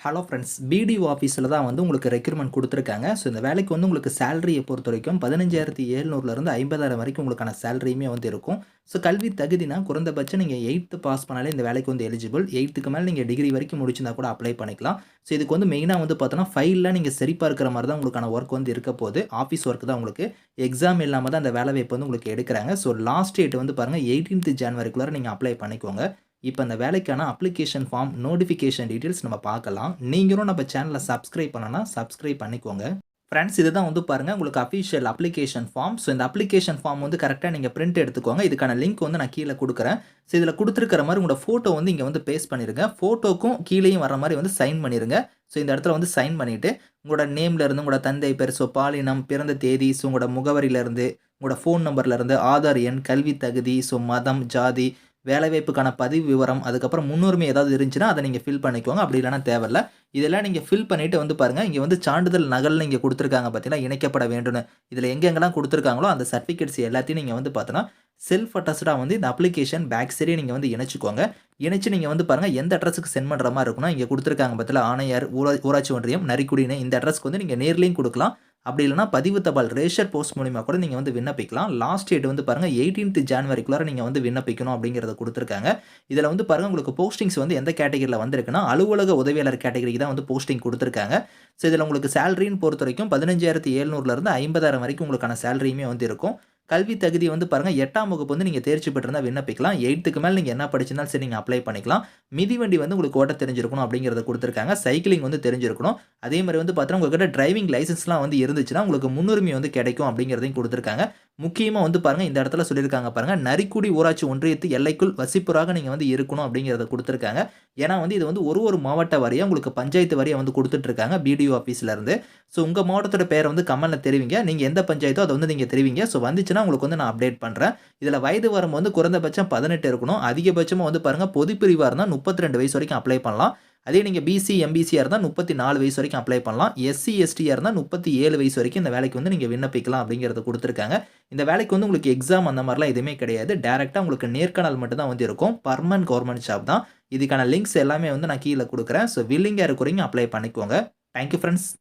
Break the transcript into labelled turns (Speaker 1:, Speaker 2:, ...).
Speaker 1: Hello friends, BDO ஆஃபீஸில் தான் வந்து உங்களுக்கு ரெக்ரூட்மெண்ட் கொடுத்துருக்காங்க. ஸோ இந்த வேலைக்கு வந்து உங்களுக்கு சேலரியை பொறுத்தவரைக்கும் 15,700லேருந்து 50,000 வரைக்கும் உங்களுக்கான சேலரியுமே வந்து இருக்கும். ஸோ கல்வி தகுதினா குறைந்தபட்சம் நீங்கள் 8th பாஸ் பண்ணாலே இந்த வேலைக்கு வந்து எலிஜிபிள். 8க்கு மேலே நீங்கள் டிகிரி வரைக்கும் முடிச்சிருந்தா கூட அப்ளை பண்ணிக்கலாம். ஸோ இதுக்கு வந்து மெயினாக வந்து பார்த்தோன்னா ஃபைல்லாம் நீங்கள் சரி பார்க்குற மாதிரி தான் உங்களுக்கான ஒர்க் வந்து இருக்க போகுது. ஆஃபீஸ் ஒர்க் தான் உங்களுக்கு. எக்ஸாம் இல்லாமல் தான் அந்த வேலை வாய்ப்பு வந்து உங்களுக்கு எடுக்கிறாங்க. ஸோ லாஸ்ட் டேட் வந்து பாருங்கள் 18th ஜனவரிக்குள்ளார நீங்கள் அப்ளை பண்ணிக்கோங்க. இப்போ அந்த வேலைக்கான அப்ளிகேஷன் ஃபார்ம், நோட்டிஃபிகேஷன் டீட்டெயில்ஸ் நம்ம பார்க்கலாம். நீங்களும் நம்ம சேனலை சப்ஸ்கிரைப் பண்ணலனா சப்ஸ்கிரைப் பண்ணிக்கோங்க. ஃப்ரெண்ட்ஸ், இதுதான் வந்து பாருங்கள் உங்களுக்கு அஃபிஷியல் அப்ளிகேஷன் ஃபார்ம். ஸோ இந்த அப்ளிகேஷன் ஃபார்ம் வந்து கரெக்டாக நீங்கள் பிரிண்ட் எடுத்துக்கோங்க. இதுக்கான லிங்க் வந்து நான் கீழே கொடுக்குறேன். ஸோ இதில் கொடுத்துருக்கிற மாதிரி உங்களோட ஃபோட்டோ வந்து இங்கே வந்து பேஸ்ட் பண்ணிடுங்க. ஃபோட்டோக்கும் கீழேயும் வர மாதிரி வந்து சைன் பண்ணிடுங்க. ஸோ இந்த இடத்துல வந்து சைன் பண்ணிவிட்டு உங்களோட நேம்லேருந்து உங்களோட தந்தை பேர், ஸோ பாலினம், பிறந்த தேதி, ஸோ உங்களோட முகவரியிலேருந்து, உங்களோட ஃபோன் நம்பர்லேருந்து, ஆதார் எண், கல்வி தகுதி, ஸோ மதம், ஜாதி, வேலைவாய்ப்புக்கான பதிவு விவரம், அதுக்கப்புறம் முன்னுரிமை ஏதாவது இருந்துச்சுன்னா அதை நீங்கள் ஃபில் பண்ணிக்கோங்க. அப்படி இல்லைனா தேவையில்ல. இதெல்லாம் நீங்கள் ஃபில் பண்ணிவிட்டு வந்து பாருங்கள், இங்கே வந்து சான்றிதழ் நகல்னு இங்கே கொடுத்துருக்காங்க பார்த்தீங்கன்னா, இணைக்கப்பட வேண்டும்னு. இதில் எங்கெங்கெல்லாம் கொடுத்துருக்காங்களோ அந்த சர்டிஃபிகேட்ஸ் எல்லாத்தையும் நீங்கள் வந்து பார்த்தோன்னா செல்ஃப் அட்டஸ்டாக வந்து இந்த அப்ளிகேஷன் பேக் சைடே நீங்கள் வந்து இணைச்சிக்கோங்க. இணைச்சு நீங்கள் வந்து பாருங்கள் எந்த அட்ரஸுக்கு சென்ட் பண்ணுற மாதிரி இருக்குன்னா, இங்கே கொடுத்துருக்காங்க பார்த்தீங்களா, ஆணையர், ஊராட்சி ஒன்றியம், நரிக்குடின்னு இந்த அட்ரஸ்க்கு வந்து நீங்கள் நேர்லையும் கொடுக்கலாம். அப்படி இல்லைனா பதிவு தபால் ரேஷர் போஸ்ட் மூலிமா கூட நீங்கள் வந்து விண்ணப்பிக்கலாம். லாஸ்ட் டேட் வந்து பாருங்கள் 18th ஜனவரிக்குள்ளார நீங்கள் வந்து விண்ணப்பிக்கணும் அப்படிங்கிறத கொடுத்துருக்காங்க. இதில் வந்து பாருங்கள் உங்களுக்கு போஸ்டிங்ஸ் வந்து எந்த கேட்டகரியில் வந்திருக்குன்னா, அலுவலக உதவியாளர் கேட்டகரிக்கு தான் வந்து போஸ்டிங் கொடுத்துருக்காங்க. ஸோ இதில் உங்களுக்கு சேலரின்னு பொறுத்த வரைக்கும் 15,700லேருந்து 50,000 வரைக்கும் உங்களுக்கான சேலரியுமே வந்து இருக்கும். கல்வி தகுதி வந்து பாருங்கள் 8ஆம் வகுப்பு வந்து நீங்கள் தேர்ச்சி பெற்றிருந்தால் விண்ணப்பிக்கலாம். 8க்கு மேலே நீங்கள் என்ன படிச்சிருந்தாலும் சரி நீங்கள் அப்ளை பண்ணிக்கலாம். மிதிவண்டி வந்து உங்களுக்கு ஓட்ட தெரிஞ்சிருக்கணும் அப்படிங்கிறத கொடுத்துருக்காங்க. சைக்கிளிங் வந்து தெரிஞ்சிருக்கணும். அதே மாதிரி வந்து பார்த்தீங்கன்னா உங்கள்கிட்ட டிரைவிங் லைசன்ஸ்லாம் வந்து இருந்துச்சுன்னா உங்களுக்கு முன்னுரிமை வந்து கிடைக்கும் அப்படிங்கிறதையும் கொடுத்துருக்காங்க. முக்கியமாக வந்து பாருங்கள் இந்த இடத்துல சொல்லியிருக்காங்க பாருங்கள், நரிக்குடி ஊராட்சி ஒன்றியத்து எல்லைக்குள் வசிப்புறாக நீங்கள் வந்து இருக்கணும் அப்படிங்கிறத கொடுத்துருக்காங்க. ஏன்னா வந்து இது வந்து ஒரு மாவட்ட வாரியாக உங்களுக்கு பஞ்சாயத்து வாரியாக வந்து கொடுத்துட்ருக்காங்க பிடிஓ ஆஃபீஸ்லேருந்து. ஸோ உங்கள் மாவட்டத்தோட பேரை வந்து கமெண்ட்டில் தெரிவிங்க. நீங்கள் எந்த பஞ்சாயத்தோ அதை வந்து நீங்கள் தெரிவிங்க. ஸோ வந்துச்சுன்னா உங்களுக்கு வந்து நான் அப்டேட் பண்ணுறேன். இதில் வயது வரம்பு வந்து குறைந்தபட்சம் 18 இருக்கணும். அதிகபட்சமாக வந்து பாருங்கள் பொதுப்பிரிவாக இருந்தால் 32 வயசு வரைக்கும் அப்ளை பண்ணலாம். அதே நீங்கள் பிசி, எம்பிசியாக இருந்தால் 34 வயசு வரைக்கும் அப்ளை பண்ணலாம். எஸ்சி, எஸ்டியாக இருந்தால் 37 வயசு வரைக்கும் இந்த வேலைக்கு வந்து நீங்கள் விண்ணப்பிக்கலாம் அப்படிங்கிறத கொடுத்துருக்காங்க. இந்த வேலைக்கு வந்து உங்களுக்கு எக்ஸாம் அந்த மாதிரிலாம் எதுவுமே கிடையாது. டேரெக்டாக உங்களுக்கு நேர்காணல் மட்டும் தான் வந்து இருக்கும். பர்மனன்ட் கவர்மெண்ட் ஜாப் தான். இதுக்கான லிங்க்ஸ் எல்லாமே வந்து நான் கீழே கொடுக்குறேன். ஸோ வில்லிங்காக இருக்கிறவங்க அப்ளை பண்ணிக்கோங்க. Thank you friends.